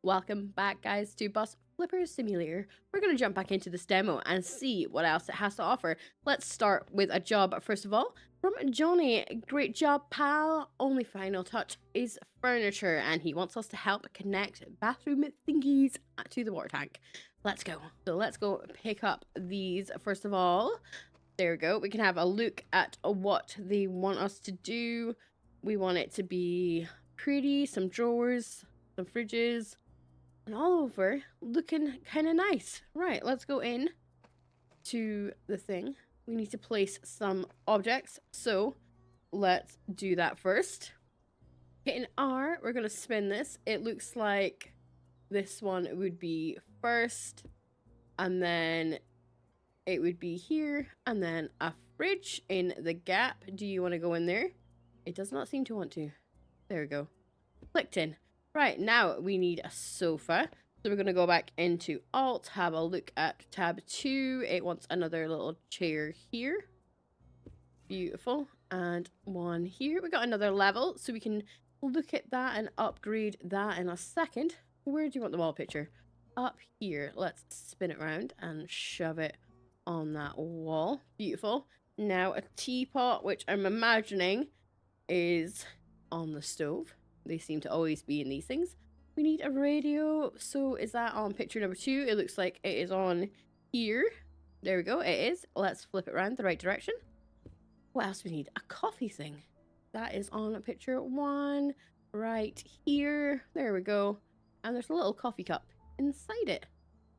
Welcome back, guys, to Bus Flipper Simulator. We're going to jump back into this demo and see what else it has to offer. Let's start with a job, first of all. From Johnny, great job, pal. Only final touch is furniture, and he wants us to help connect bathroom thingies to the water tank. Let's go. So let's go pick up these, first of all. There we go. We can have a look at what they want us to do. We want it to be pretty, some drawers, some fridges, and all over looking kind of nice. Right, let's go in to the thing. We need to place some objects, so let's do that first. Hitting R, we're going to spin this. It looks like this one would be first, and then it would be here, and then a fridge in the gap. Do you want to go in there? It does not seem to want to. There we go. Clicked in. Right, now we need a sofa. So we're going to go back into Alt, have a look at tab 2. It wants another little chair here. Beautiful. And one here. We got another level, so we can look at that and upgrade that in a second. Where do you want the wall picture? Up here. Let's spin it around and shove it on that wall. Beautiful. Now a teapot, which I'm imagining is on the stove. They seem to always be in these things. We need a radio. So is that on picture number 2? It looks like it is on here. There we go. It is. Let's flip it around the right direction. What else do we need? A coffee thing. That is on picture 1 right here. There we go. And there's a little coffee cup inside it.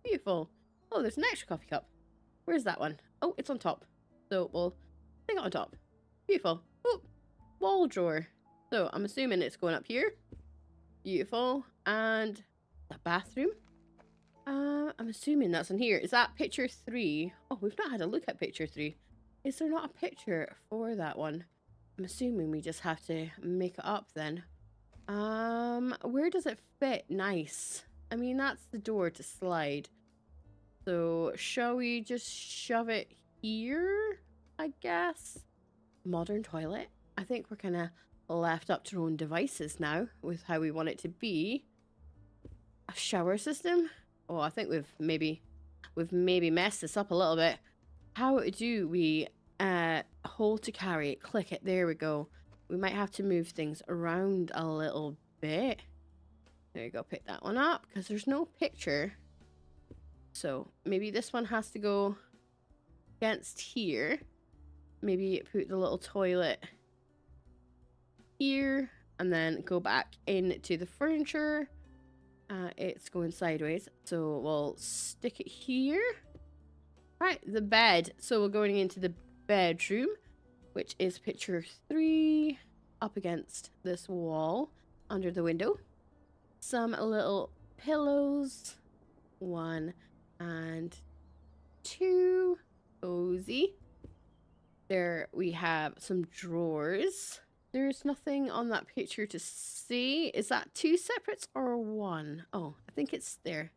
Beautiful. Oh, there's an extra coffee cup. Where's that one? Oh, it's on top. So we'll stick it on top. Beautiful. Oh, wall drawer. So I'm assuming it's going up here. Beautiful. And the bathroom. I'm assuming that's in here. Is that picture 3? Oh, we've not had a look at picture 3. Is there not a picture for that one? I'm assuming we just have to make it up then. Where does it fit? Nice. I mean, that's the door to slide. So shall we just shove it here, I guess? Modern toilet. I think we're kind of left up to our own devices now with how we want it to be. A shower system. Oh, I think we've maybe messed this up a little bit. How do we hold to carry? Click it. There we go. We might have to move things around a little bit. There you go. Pick that one up because there's no picture. So maybe this one has to go against here. Maybe put the little toilet here and then go back into the furniture. It's going sideways, so we'll stick it here. Right, the bed. So we're going into the bedroom, which is picture 3, up against this wall under the window. Some little pillows, 1 and 2, cozy. There we have some drawers. There's nothing on that picture to see. Is that 2 separates or 1? Oh, I think it's there.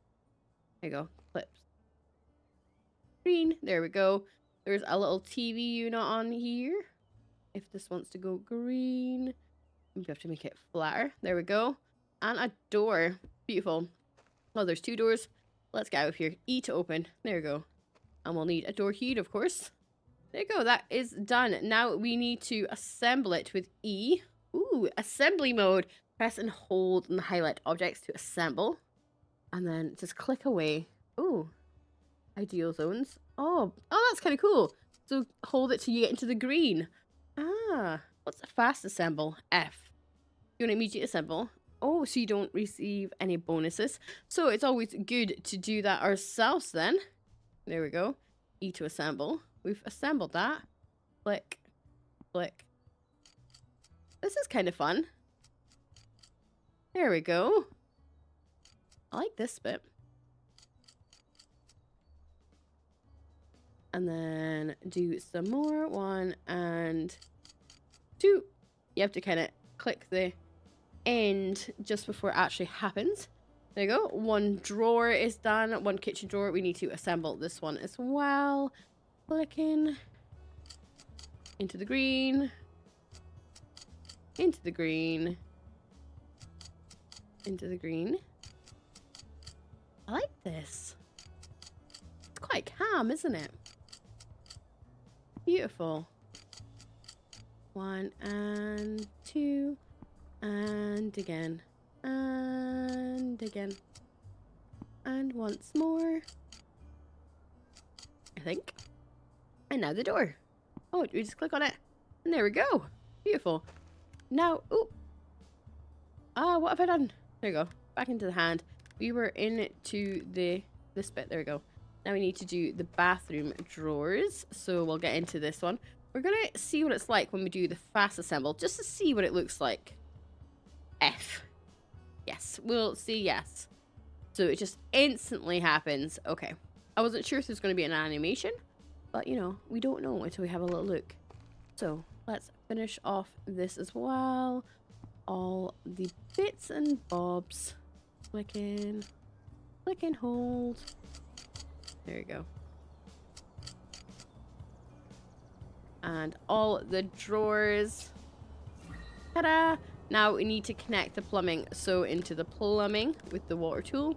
There you go. Clips. Green. There we go. There's a little TV unit on here. If this wants to go green, we have to make it flatter. There we go. And a door. Beautiful. Oh, there's 2 doors. Let's get out of here. E to open. There we go. And we'll need a door heat, of course. There you go. That is done. Now we need to assemble it with E. Ooh, assembly mode. Press and hold and highlight objects to assemble. And then just click away. Ooh. Ideal zones. Oh, that's kind of cool. So hold it till you get into the green. Ah, what's a fast assemble? F. You want immediate assemble? Oh, so you don't receive any bonuses. So it's always good to do that ourselves then. There we go. E to assemble. We've assembled that. Click. Click. This is kind of fun. There we go. I like this bit. And then do some more. 1 and 2. You have to kind of click the end just before it actually happens. There you go. 1 drawer is done. 1 kitchen drawer. We need to assemble this one as well. Clicking into the green, into the green, into the green, this. It's quite calm, isn't it? Beautiful. 1 and 2 and again and again and once more, I think. And now the door. Oh, we just click on it and there we go. Beautiful. Now, oh, what have I done? There we go. Back into the hand. We were into this bit. There we go. Now we need to do the bathroom drawers. So we'll get into this one. We're going to see what it's like when we do the fast assemble, just to see what it looks like. F. Yes, we'll see yes. So it just instantly happens. Okay. I wasn't sure if there's going to be an animation, but you know, we don't know until we have a little look. So let's finish off this as well. All the bits and bobs. Click in, hold. There you go. And all the drawers. Ta-da! Now we need to connect the plumbing. So into the plumbing with the water tool.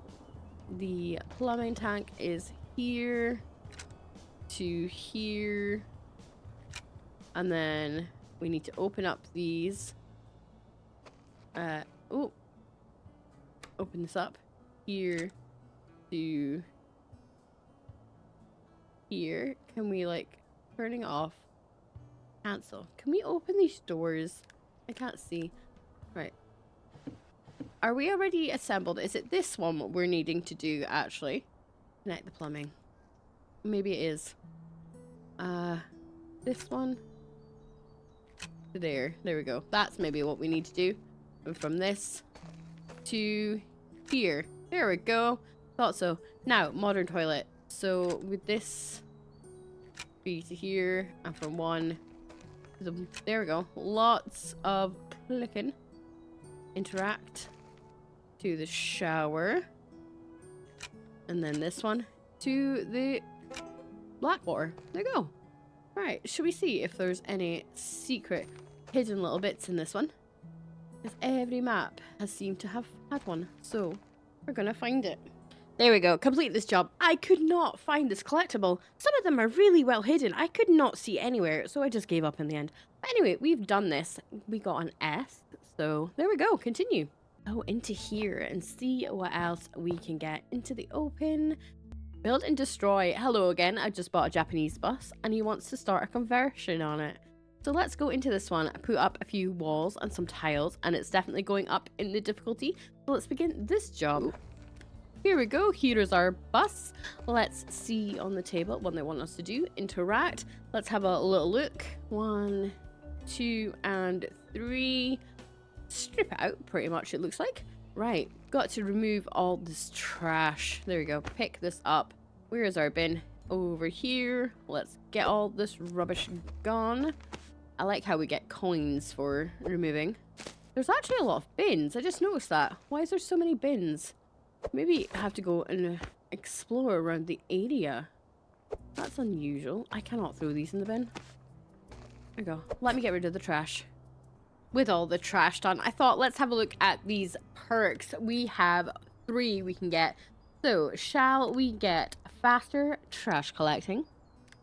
The plumbing tank is here to here. And then we need to open up these. Oh. Open this up. Here to here. Can we like turning off? Cancel. Can we open these doors? I can't see. Right. Are we already assembled? Is it this one we're needing to do actually? Connect the plumbing. Maybe it is. This one. There. There we go. That's maybe what we need to do. And from this to here. There we go. Thought so. Now, modern toilet. So with this be to here and from one to the, there we go. Lots of clicking. Interact to the shower. And then this one to the black water. There we go. Right, should we see if there's any secret hidden little bits in this one? Because every map has seemed to have had one. So we're gonna find it. There we go. Complete this job. I could not find this collectible. Some of them are really well hidden. I could not see anywhere, so I just gave up in the end. But anyway, we've done this. We got an S. So there we go. Continue. Go into here and see what else we can get. Into the open. Build and destroy. Hello again. I just bought a Japanese bus and he wants to start a conversion on it. So let's go into this one, put up a few walls and some tiles, and it's definitely going up in the difficulty. So let's begin this job. Here we go. Here is our bus. Let's see on the table what they want us to do. Interact. Let's have a little look. 1, 2, and 3. Strip it out, pretty much, it looks like. Right. Got to remove all this trash. There we go. Pick this up. Where is our bin? Over here. Let's get all this rubbish gone. I like how we get coins for removing. There's actually a lot of bins. I just noticed that. Why is there so many bins? Maybe I have to go and explore around the area. That's unusual. I cannot throw these in the bin. There we go. Let me get rid of the trash. With all the trash done, I thought let's have a look at these perks. We have 3 we can get. So, shall we get faster trash collecting?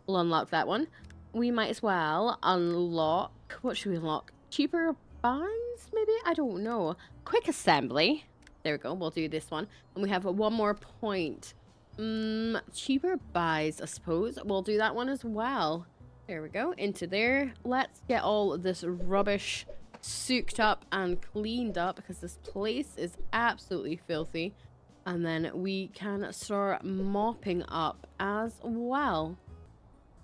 We'll unlock that one. We might as well unlock... What should we unlock? Cheaper buys, maybe? I don't know. Quick assembly. There we go. We'll do this one. And we have one more point. Cheaper buys, I suppose. We'll do that one as well. There we go. Into there. Let's get all this rubbish soaked up and cleaned up because this place is absolutely filthy. And then we can start mopping up as well.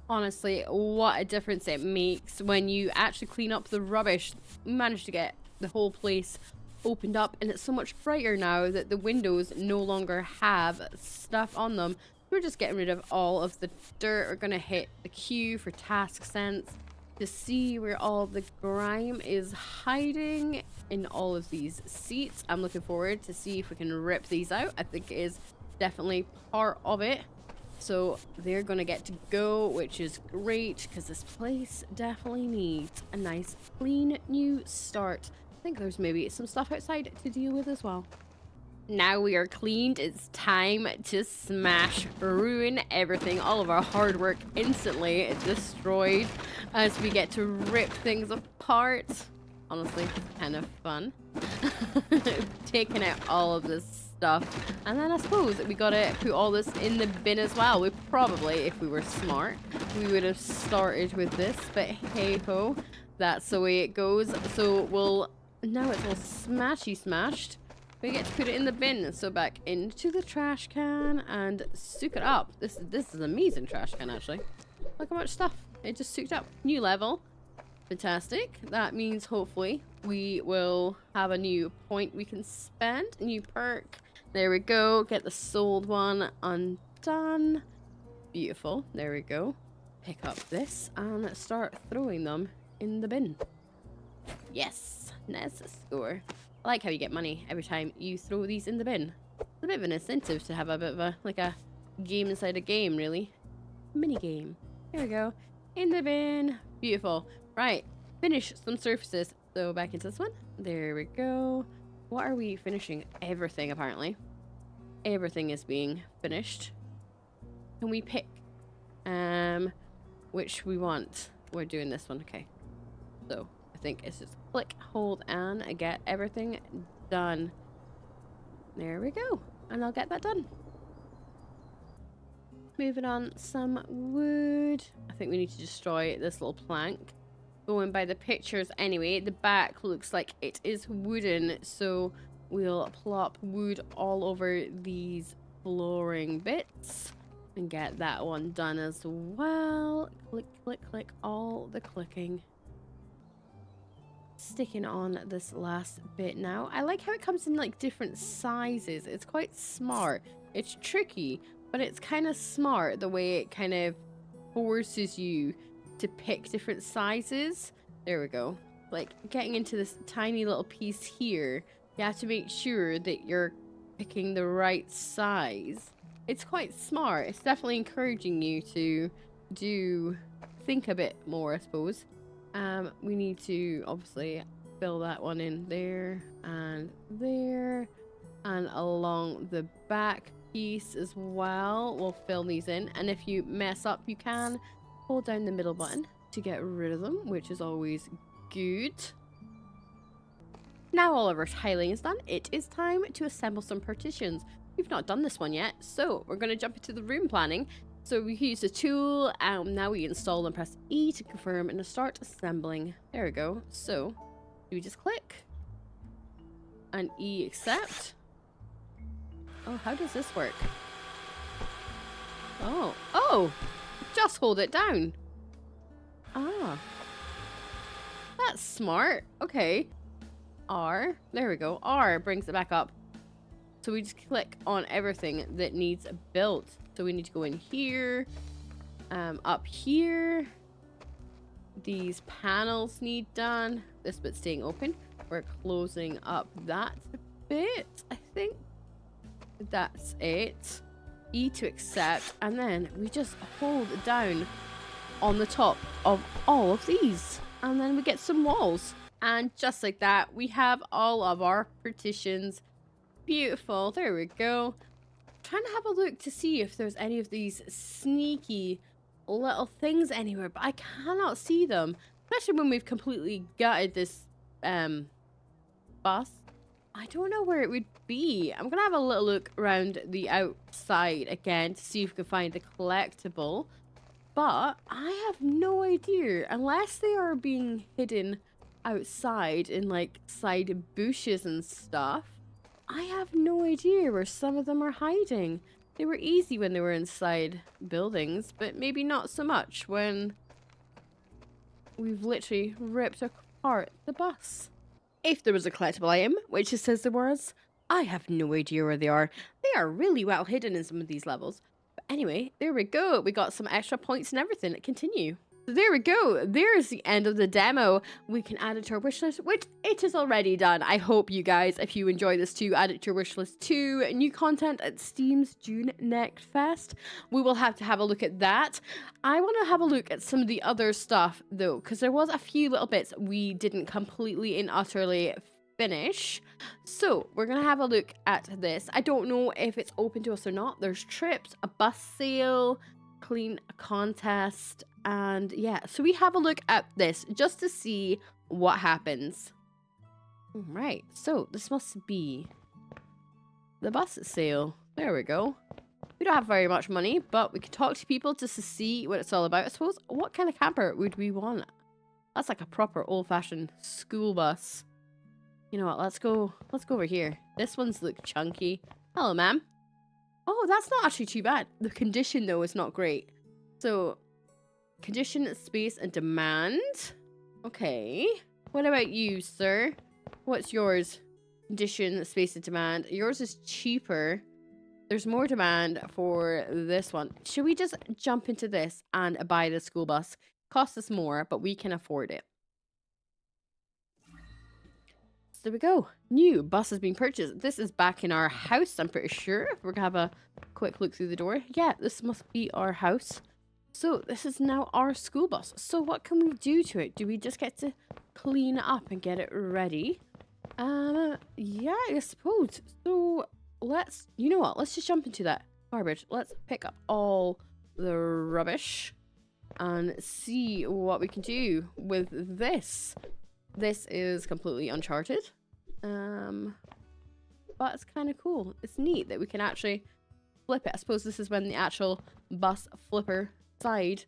Honestly, what a difference it makes when you actually clean up the rubbish. You manage to get the whole place opened up, and it's so much brighter now that the windows no longer have stuff on them. We're just getting rid of all of the dirt. We're gonna hit the queue for task sense to see where all the grime is hiding in all of these seats. I'm looking forward to see if we can rip these out. I think it is definitely part of it. So they're gonna get to go, which is great because this place definitely needs a nice clean new start. I think there's maybe some stuff outside to deal with as well. Now we are cleaned, it's time to smash, ruin everything. All of our hard work instantly destroyed as we get to rip things apart. Honestly, kind of fun. Taking out all of this stuff. And then I suppose we gotta put all this in the bin as well. We probably, if we were smart, we would have started with this. But hey ho, that's the way it goes. So we'll, now it's all smashy smashed. We get to put it in the bin, so back into the trash can and soak it up. This is an amazing trash can, actually. Look how much stuff it just soaked up. New level. Fantastic. That means hopefully we will have a new point we can spend. New perk. There we go. Get the sold one undone. Beautiful. There we go. Pick up this and start throwing them in the bin. Yes. Nice score. I like how you get money every time you throw these in the bin. It's a bit of an incentive to have a bit of a, like a game inside a game, really. Mini game. Here we go. In the bin. Beautiful. Right. Finish some surfaces. So back into this one. There we go. What are we finishing? Everything, apparently. Everything is being finished. Can we pick which we want? We're doing this one. Okay. So I think it's just click, hold, and get everything done. There we go. And I'll get that done. Moving on, some wood. I think we need to destroy this little plank. Going by the pictures anyway, the back looks like it is wooden. So we'll plop wood all over these flooring bits. And get that one done as well. Click, click, click. All the clicking. Sticking on this last bit now. I like how it comes in like different sizes. It's quite smart. It's tricky, but it's kind of smart the way it kind of forces you to pick different sizes. There we go. Like getting into this tiny little piece here, you have to make sure that you're picking the right size. It's quite smart. It's definitely encouraging you to think a bit more, I suppose. We need to obviously fill that one in there and along the back piece as well. We'll fill these in, and if you mess up, you can hold down the middle button to get rid of them, which is always good. Now all of our tiling is done, it is time to assemble some partitions. We've not done this one yet, so we're going to jump into the room planning. So we use the tool, and now we install and press E to confirm and start assembling. There we go. So, do we just click? And E accept? Oh, how does this work? Oh, just hold it down. Ah. That's smart. Okay. R, there we go. R brings it back up. So we just click on everything that needs built. So we need to go in here, up here. These panels need done. This bit's staying open. We're closing up that bit, I think. That's it. E to accept, and then we just hold down on the top of all of these. And then we get some walls. And just like that, we have all of our partitions. Beautiful. There we go. Trying to have a look to see if there's any of these sneaky little things anywhere, but I cannot see them, especially when we've completely gutted this bus. I don't know where it would be. I'm gonna have a little look around the outside again to see if we can find the collectible, but I have no idea unless they are being hidden outside in like side bushes and stuff. I have no idea where some of them are hiding. They were easy when they were inside buildings, but maybe not so much when we've literally ripped apart the bus. If there was a collectible item, which it says there was, I have no idea where they are. They are really well hidden in some of these levels. But anyway, there we go. We got some extra points and everything. Continue. So there we go. There's the end of the demo. We can add it to our wish list, which it is already done. I hope you guys, if you enjoy this too, add it to your wish list too. New content at Steam's June Next Fest. We will have to have a look at that. I want to have a look at some of the other stuff though, because there was a few little bits we didn't completely and utterly finish. So we're gonna have a look at this. I don't know if it's open to us or not. There's trips, a bus sale, clean a contest, and yeah, so we have a look at this just to see what happens. Right, so this must be the bus sale. There we go. We don't have very much money, but we can talk to people just to see what it's all about. I suppose, what kind of camper would we want? That's like a proper old-fashioned school bus. You know what, let's go over here. This one's look chunky. Hello, ma'am. Oh, that's not actually too bad. The condition, though, is not great. So, condition, space, and demand. Okay. What about you, sir? What's yours? Condition, space, and demand. Yours is cheaper. There's more demand for this one. Should we just jump into this and buy the school bus? Costs us more, but we can afford it. So there we go. New bus has been purchased. This is back in our house, I'm pretty sure. We're going to have a quick look through the door. Yeah, this must be our house. So this is now our school bus. So what can we do to it? Do we just get to clean it up and get it ready? Yeah, I suppose. So let's, you know what? Let's just jump into that garbage. Let's pick up all the rubbish and see what we can do with this. This is completely uncharted. But it's kind of cool. It's neat that we can actually flip it. I suppose this is when the actual bus flipper side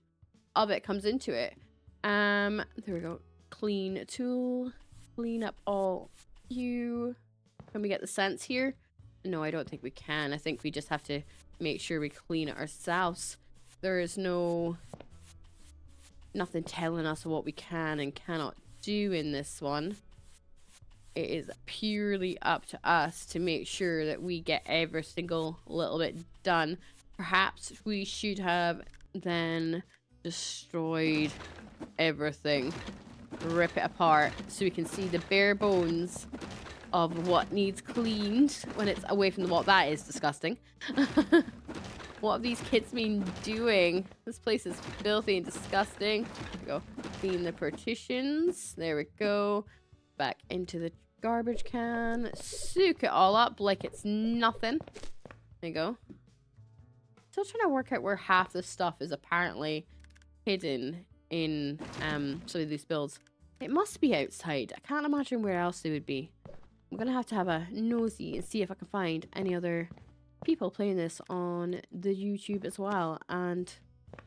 of it comes into it. There we go. Clean tool. Clean up all you. Can we get the scents here? No, I don't think we can. I think we just have to make sure we clean it ourselves. There is nothing telling us what we can and cannot do in this one. It is purely up to us to make sure that we get every single little bit done. Perhaps we should have then destroyed everything. Rip it apart so we can see the bare bones of what needs cleaned when it's away from the wall. That is disgusting. What have these kids been doing? This place is filthy and disgusting. There we go. Clean the partitions. There we go. Back into the garbage can. Soak it all up like it's nothing. There you go. Still trying to work out where half the stuff is apparently hidden in some of these builds. It must be outside. I can't imagine where else they would be. I'm gonna have to have a nosy and see if I can find any other people playing this on the YouTube as well and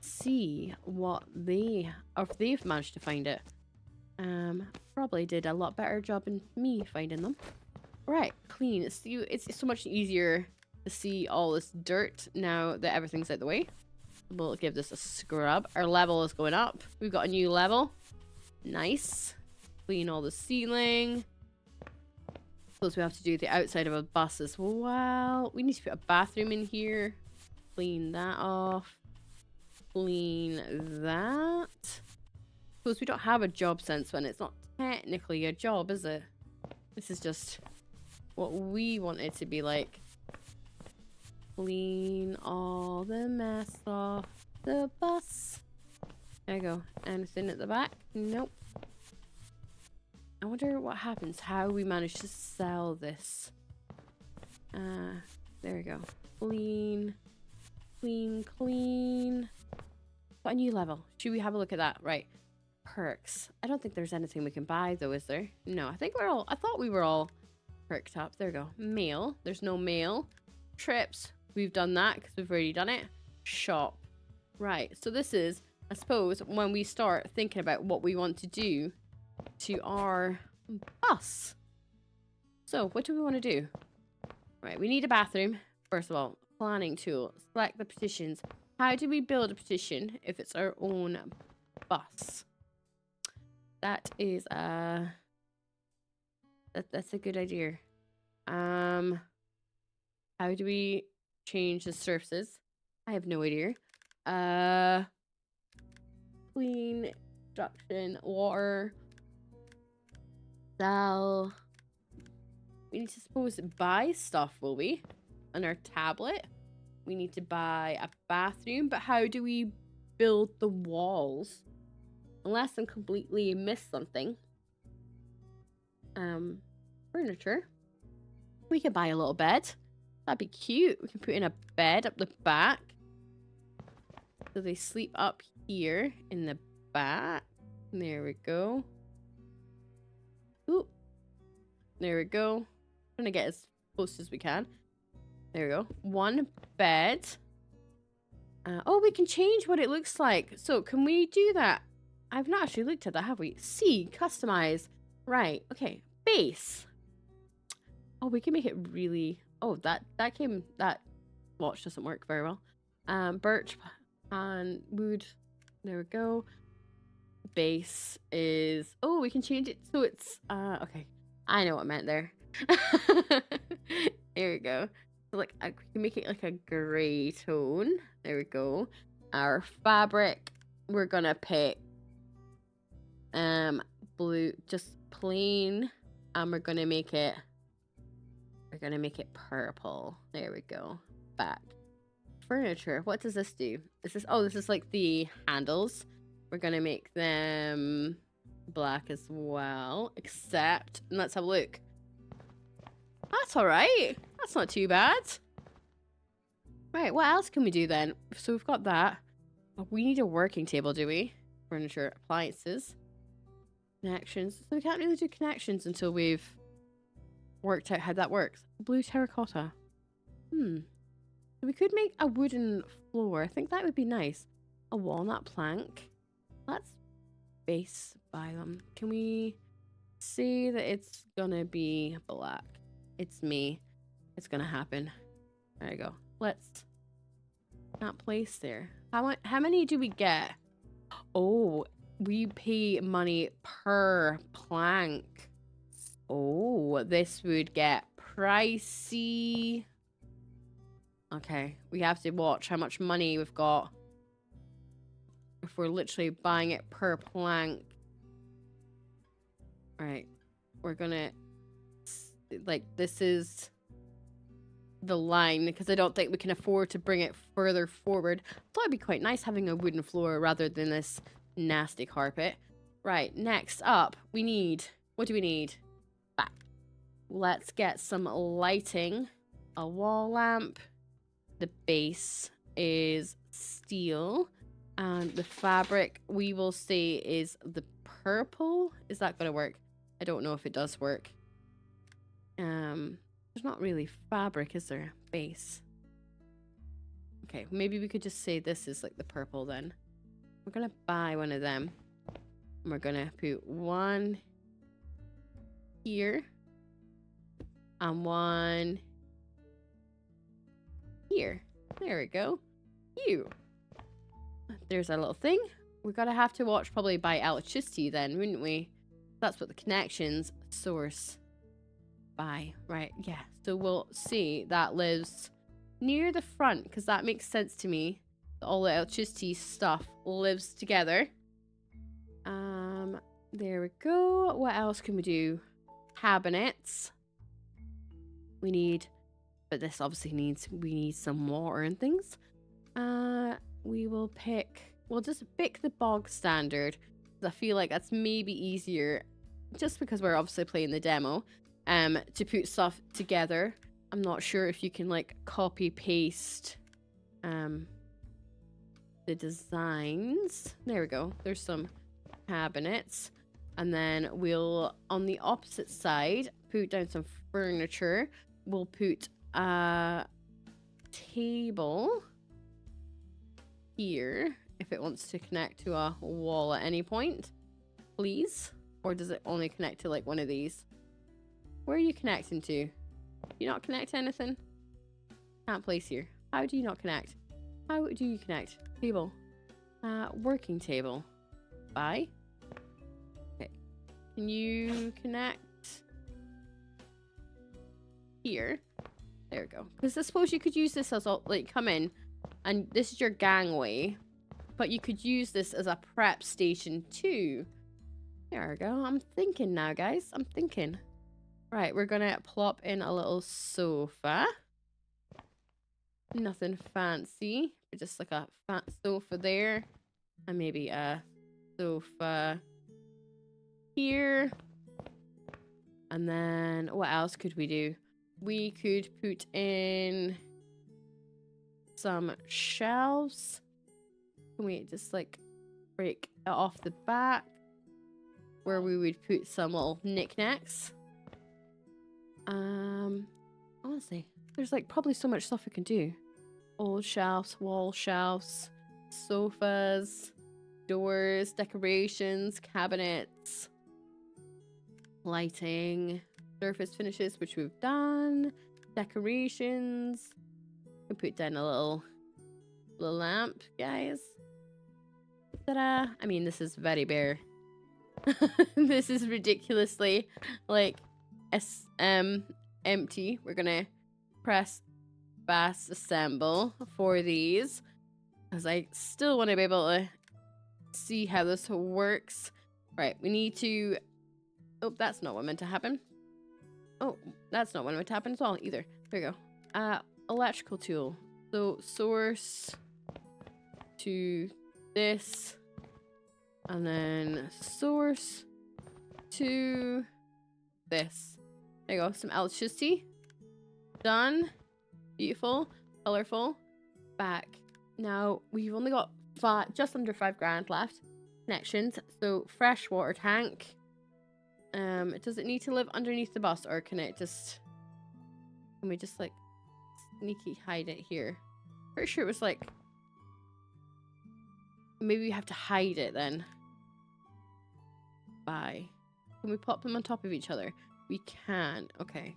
see what they, or if they've managed to find it. Probably did a lot better job than me finding them. Right, clean. It's so much easier to see all this dirt now that everything's out the way. We'll give this a scrub. Our level is going up. We've got a new level. Nice. Clean all the ceiling. Suppose we have to do the outside of a bus as well. We need to put a bathroom in here. Clean that off. Clean that. Suppose we don't have a job sense when it's not technically a job, is it? This is just what we want it to be like. Clean all the mess off the bus. There you go. Anything at the back? Nope. I wonder what happens, how we manage to sell this. There we go. Clean. Clean, clean. Got a new level. Should we have a look at that? Right. Perks. I don't think there's anything we can buy though, is there? No, I think we're all, I thought we were all perked up. There we go. Mail. There's no mail. Trips. We've done that because we've already done it. Shop. Right. So this is, I suppose, when we start thinking about what we want to do to our bus. So what do we want to do? Right. We need a bathroom. First of all, planning tool. Select the petitions. How do we build a petition if it's our own bus? That is that's a good idea. How do we change the surfaces? I have no idea. Clean, construction, water, sell. We need to suppose buy stuff, will we? On our tablet. We need to buy a bathroom, but how do we build the walls? Unless I'm completely missed something. furniture. We could buy a little bed. That'd be cute. We can put in a bed up the back. So they sleep up here in the back. There we go. Ooh. There we go. Trying to get as close as we can. There we go. One bed. Oh, we can change what it looks like. So can we do that? I've not actually looked at that, have we? See, customize. Right. Okay. Base. Oh, we can make it really... Oh, that watch doesn't work very well. Birch and wood. There we go. Base is... Oh, we can change it so it's... Okay. I know what I meant there. There we go. So, like, we can make it like a gray tone. There we go. Our fabric, we're gonna pick blue, just plain, and we're gonna make it purple. There we go. Back. Furniture. What does this do? This is like the handles. We're gonna make them black as well. Except, and let's have a look. That's all right. That's not too bad. Right, what else can we do then? So we've got that. Oh, we need a working table, do we? Furniture, appliances, connections. So we can't really do connections until we've worked out how that works. Blue terracotta. So we could make a wooden floor. I think that would be nice. A walnut plank. Let's base by them. Can we say that it's gonna be black? It's me. It's gonna happen. There you go. Let's not place there. How many do we get? Oh, we pay money per plank. Oh, this would get pricey. Okay, we have to watch how much money we've got if we're literally buying it per plank. All right, we're gonna, like, this is the line because I don't think we can afford to bring it further forward. I thought it'd be quite nice having a wooden floor rather than this nasty carpet. Right, next up, we need, what do we need? Back. Let's get some lighting. A wall lamp. The base is steel. And the fabric, we will say, is the purple. Is that going to work? I don't know if it does work. There's not really fabric, is there? Base. Okay, maybe we could just say this is like the purple then. We're going to buy one of them. And we're going to put one here. And one here. There we go. There's our little thing. We're going to have to watch probably by electricity then, wouldn't we? That's what the connections source by. Right, yeah. So we'll see that lives near the front because that makes sense to me. All the electricity stuff lives together. There we go. What else can we do? Cabinets. We need, but this obviously needs, we need some water and things. We will pick, we'll just pick the bog standard. I feel like that's maybe easier just because we're obviously playing the demo, to put stuff together. I'm not sure if you can like copy paste, the designs. There we go. There's some cabinets. And then we'll, on the opposite side, put down some furniture. We'll put a table here if it wants to connect to a wall at any point, please. Or does it only connect to like one of these? Where are you connecting to? Do you not connect to anything? Can't place here. How do you not connect? How do you connect? Table. Working table. Bye. Okay. Can you connect here? There we go. Because I suppose you could use this as a, like, come in and this is your gangway, but you could use this as a prep station too. There we go. I'm thinking now, guys. I'm thinking. Right, we're gonna plop in a little sofa. Nothing fancy. Just like a fat sofa there. And maybe a sofa here. And then what else could we do? We could put in some shelves. Can we just like break it off the back where we would put some little knickknacks? Honestly, there's like probably so much stuff we can do. Old shelves, wall shelves, sofas, doors, decorations, cabinets, lighting, surface finishes, which we've done, decorations. We put down a little lamp, guys. Ta-da! I mean, this is very bare. This is ridiculously like empty. We're gonna press fast assemble for these because I still want to be able to see how this works. Right, we need to... Oh, that's not what meant to happen. Oh, that's not what meant to happen as well either. There we go. Electrical tool. So source to this, and then source to this. There you go. Some electricity. Done. Beautiful. Colorful. Back. Now, we've only got just under 5 grand left. Connections. So, fresh water tank. Does it need to live underneath the bus, or can it just... Can we just, like, sneaky hide it here? Pretty sure it was, like... Maybe we have to hide it, then. Bye. Can we pop them on top of each other? We can. Okay.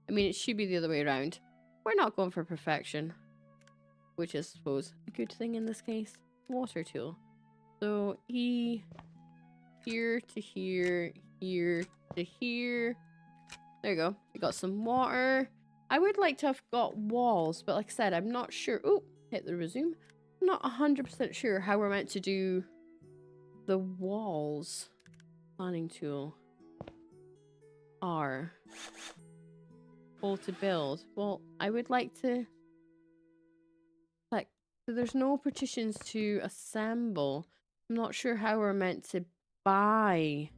I mean, it should be the other way around. We're not going for perfection. Which is, I suppose, a good thing in this case. Water tool. So, here to here, here to here. There you go. We got some water. I would like to have got walls, but like I said, I'm not sure. Oh, hit the resume. I'm not 100% sure how we're meant to do the walls. Planning tool. R. Hold to build. Well, I would like to... Like, so there's no partitions to assemble. I'm not sure how we're meant to buy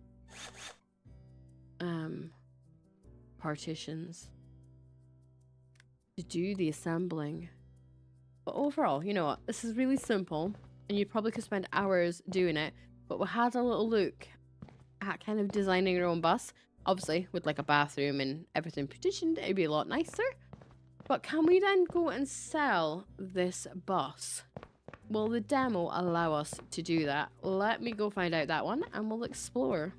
partitions to do the assembling. But overall, you know what? This is really simple, and you probably could spend hours doing it. But we had a little look at kind of designing your own bus. Obviously, with like a bathroom and everything partitioned, it'd be a lot nicer. But can we then go and sell this bus? Will the demo allow us to do that? Let me go find out that one, and we'll explore.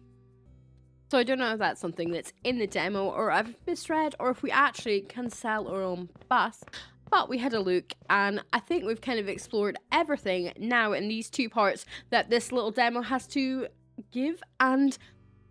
So I don't know if that's something that's in the demo, or I've misread, or if we actually can sell our own bus. But we had a look, and I think we've kind of explored everything now in these 2 parts that this little demo has to give. And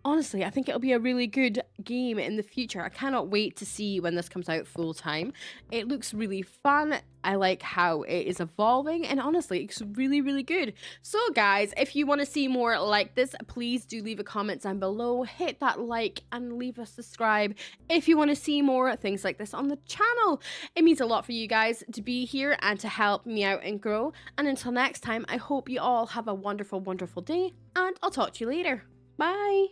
honestly, I think it'll be a really good game in the future. I cannot wait to see when this comes out full time. It looks really fun. I like how it is evolving, and honestly, it's really, really good. So guys, if you want to see more like this, please do leave a comment down below. Hit that like and leave a subscribe if you want to see more things like this on the channel. It means a lot for you guys to be here and to help me out and grow. And until next time, I hope you all have a wonderful, wonderful day, and I'll talk to you later. Bye.